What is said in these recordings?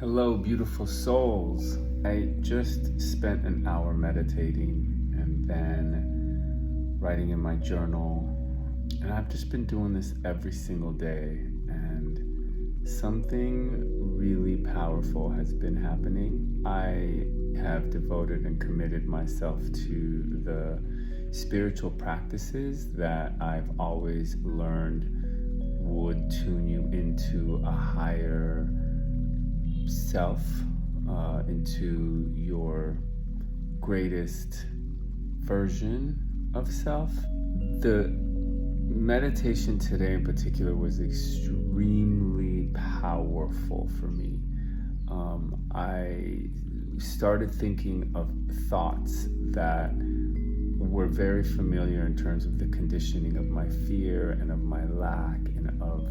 Hello, beautiful souls. I just spent an hour meditating and then writing in my journal. And I've just been doing this every single day. And something really powerful has been happening. I have devoted and committed myself to the spiritual practices that I've always learned would tune you into a higher self, into your greatest version of self. The meditation today in particular was extremely powerful for me. I started thinking of thoughts that were very familiar in terms of the conditioning of my fear and of my lack and of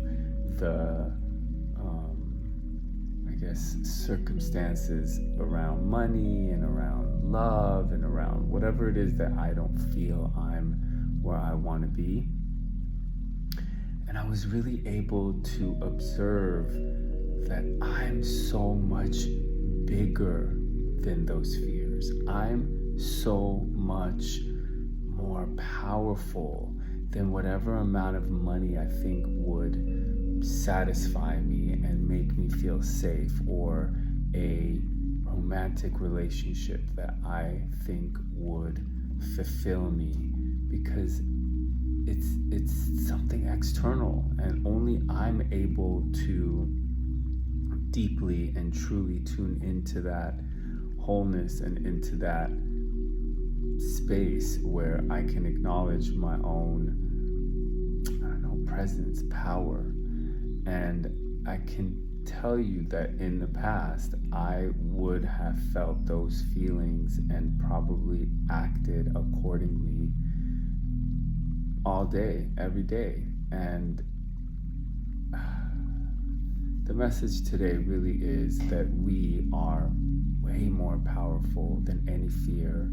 the circumstances around money and around love and around whatever it is that I don't feel I'm where I want to be. And I was really able to observe that I'm so much bigger than those fears. I'm so much more powerful than whatever amount of money I think would satisfy me and make me feel safe, or a romantic relationship that I think would fulfill me, because it's something external, and only I'm able to deeply and truly tune into that wholeness and into that space where I can acknowledge my own, presence, power. And I can tell you that in the past, I would have felt those feelings and probably acted accordingly all day, every day. And the message today really is that we are way more powerful than any fear.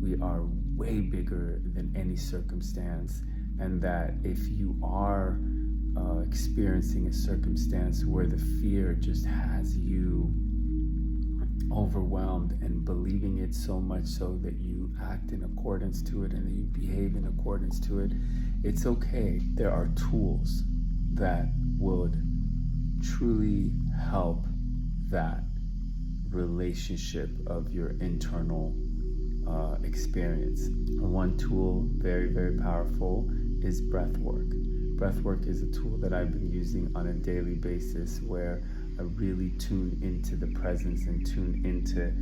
We are way bigger than any circumstance. And that if you are experiencing a circumstance where the fear just has you overwhelmed and believing it so much so that you act in accordance to it and that you behave in accordance to it, it's okay. There are tools that would truly help that relationship of your internal experience. One tool, very, very powerful, is breath work. Breath work is a tool that I've been using on a daily basis, where I really tune into the presence and tune into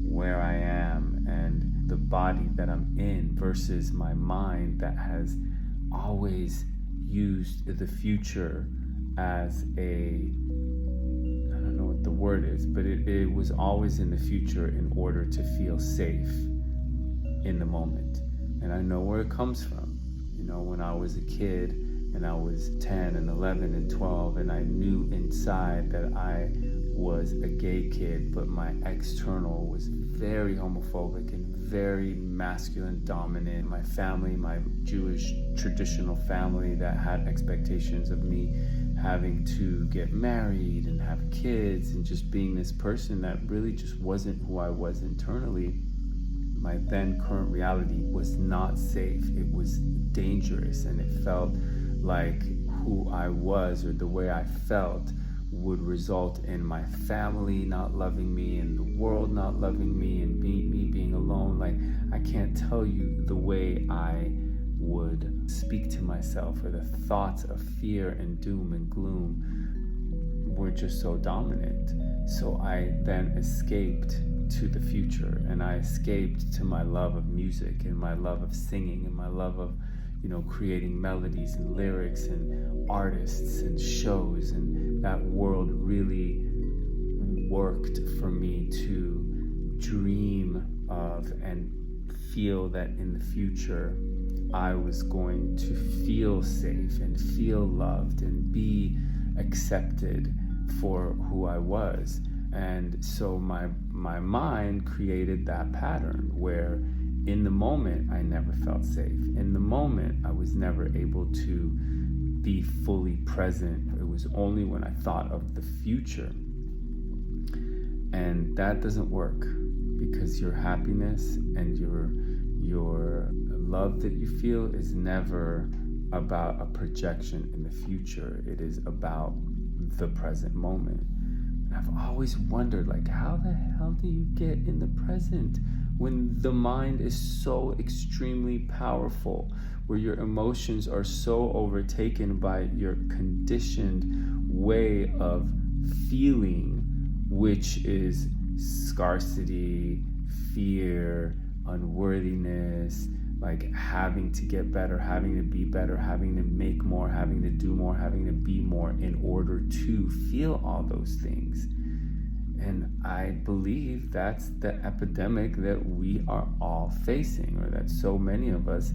where I am and the body that I'm in, versus my mind that has always used the future as I don't know what the word is, but it was always in the future in order to feel safe in the moment. And I know where it comes from. When I was a kid and I was 10 and 11 and 12, and I knew inside that I was a gay kid, but my external was very homophobic and very masculine dominant. My family, my Jewish traditional family, that had expectations of me having to get married and have kids and just being this person that really just wasn't who I was internally. My then current reality was not safe. It was dangerous, and it felt like who I was, or the way I felt, would result in my family not loving me and the world not loving me and me being alone. Like, I can't tell you the way I would speak to myself, or the thoughts of fear and doom and gloom were just so dominant. So I then escaped to the future, and I escaped to my love of music and my love of singing and my love of creating melodies and lyrics and artists and shows. And that world really worked for me to dream of and feel that in the future I was going to feel safe and feel loved and be accepted for who I was. And so my mind created that pattern where in the moment I never felt safe. In the moment I was never able to be fully present. It was only when I thought of the future And that doesn't work, because your happiness and your love that you feel is never about a projection in the future. It is about the present moment. And I've always wondered, like, how the hell do you get in the present when the mind is so extremely powerful, where your emotions are so overtaken by your conditioned way of feeling, which is scarcity, fear, unworthiness, like having to get better, having to be better, having to make more, having to do more, having to be more in order to feel all those things. And I believe that's the epidemic that we are all facing, or that so many of us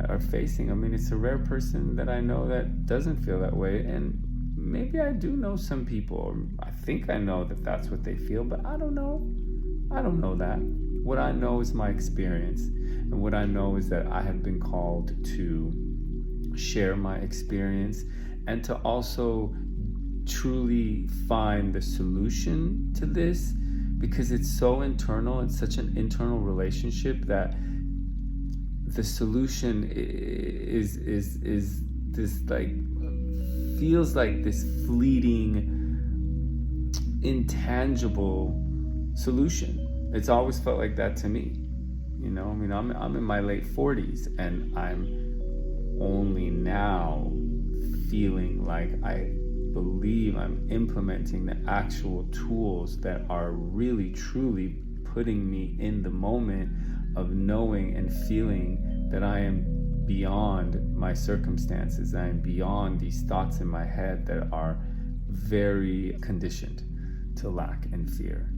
are facing. I mean, it's a rare person that I know that doesn't feel that way, and maybe I do know some people, or I think I know that that's what they feel, but I don't know. I don't know that. What I know is my experience, and what I know is that I have been called to share my experience and to also truly find the solution to this, because it's so internal. It's such an internal relationship that the solution is this, like, feels like this fleeting, intangible solution. It's always felt like that to me. You know, I mean, I'm in my late 40s, and I'm only now feeling like I believe I'm implementing the actual tools that are really, truly putting me in the moment of knowing and feeling that I am beyond my circumstances. I am beyond these thoughts in my head that are very conditioned to lack and fear.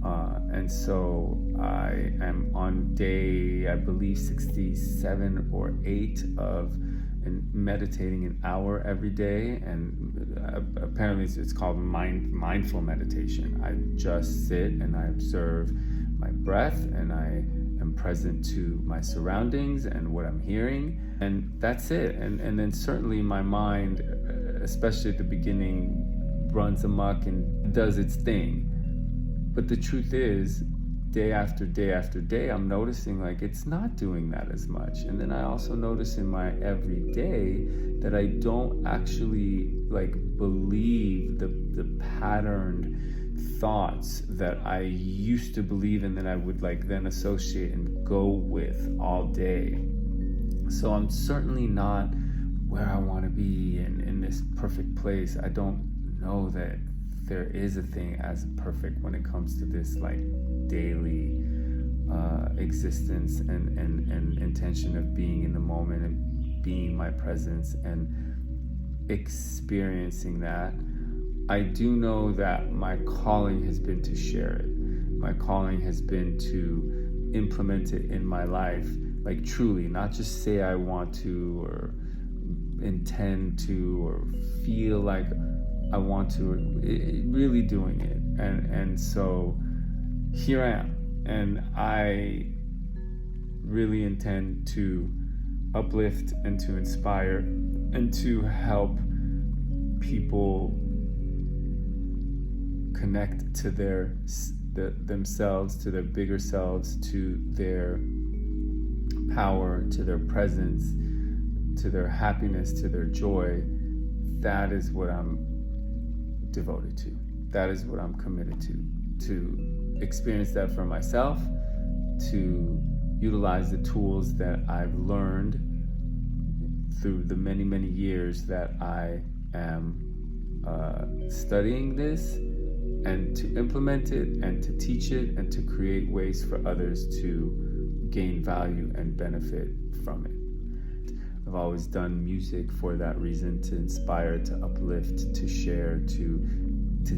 And so I am on day, I believe, 67 or 8 of meditating an hour every day. And apparently it's called mindful meditation. I just sit and I observe my breath, and I am present to my surroundings and what I'm hearing, and that's it. And then certainly my mind, especially at the beginning, runs amok and does its thing. But the truth is, day after day after day, I'm noticing like it's not doing that as much. And then I also notice in my everyday that I don't actually like believe the patterned thoughts that I used to believe in, that I would like then associate and go with all day. So I'm certainly not where I want to be in this perfect place. I don't know that there is a thing as perfect when it comes to this like daily existence and intention of being in the moment and being my presence and experiencing that. I do know that my calling has been to share it. My calling has been to implement it in my life, like truly, not just say I want to or intend to or feel like I want to, really doing it. And so here I am, and I really intend to uplift and to inspire and to help people connect to themselves, to their bigger selves, to their power, to their presence, to their happiness, to their joy. That is what I'm devoted to. That is what I'm committed to experience that for myself, to utilize the tools that I've learned through the many, many years that I am studying this, and to implement it and to teach it and to create ways for others to gain value and benefit from it. I've always done music for that reason, to inspire, to uplift, to share, to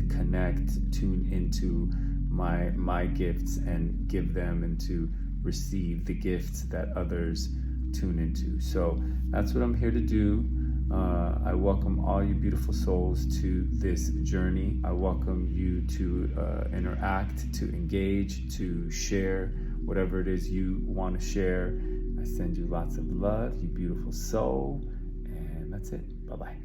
connect, tune into my gifts and give them, and to receive the gifts that others tune into. So that's what I'm here to do. I welcome all you beautiful souls to this journey. I welcome you to interact, to engage, to share whatever it is you want to share. I send you lots of love, you beautiful soul, and that's it. Bye-bye.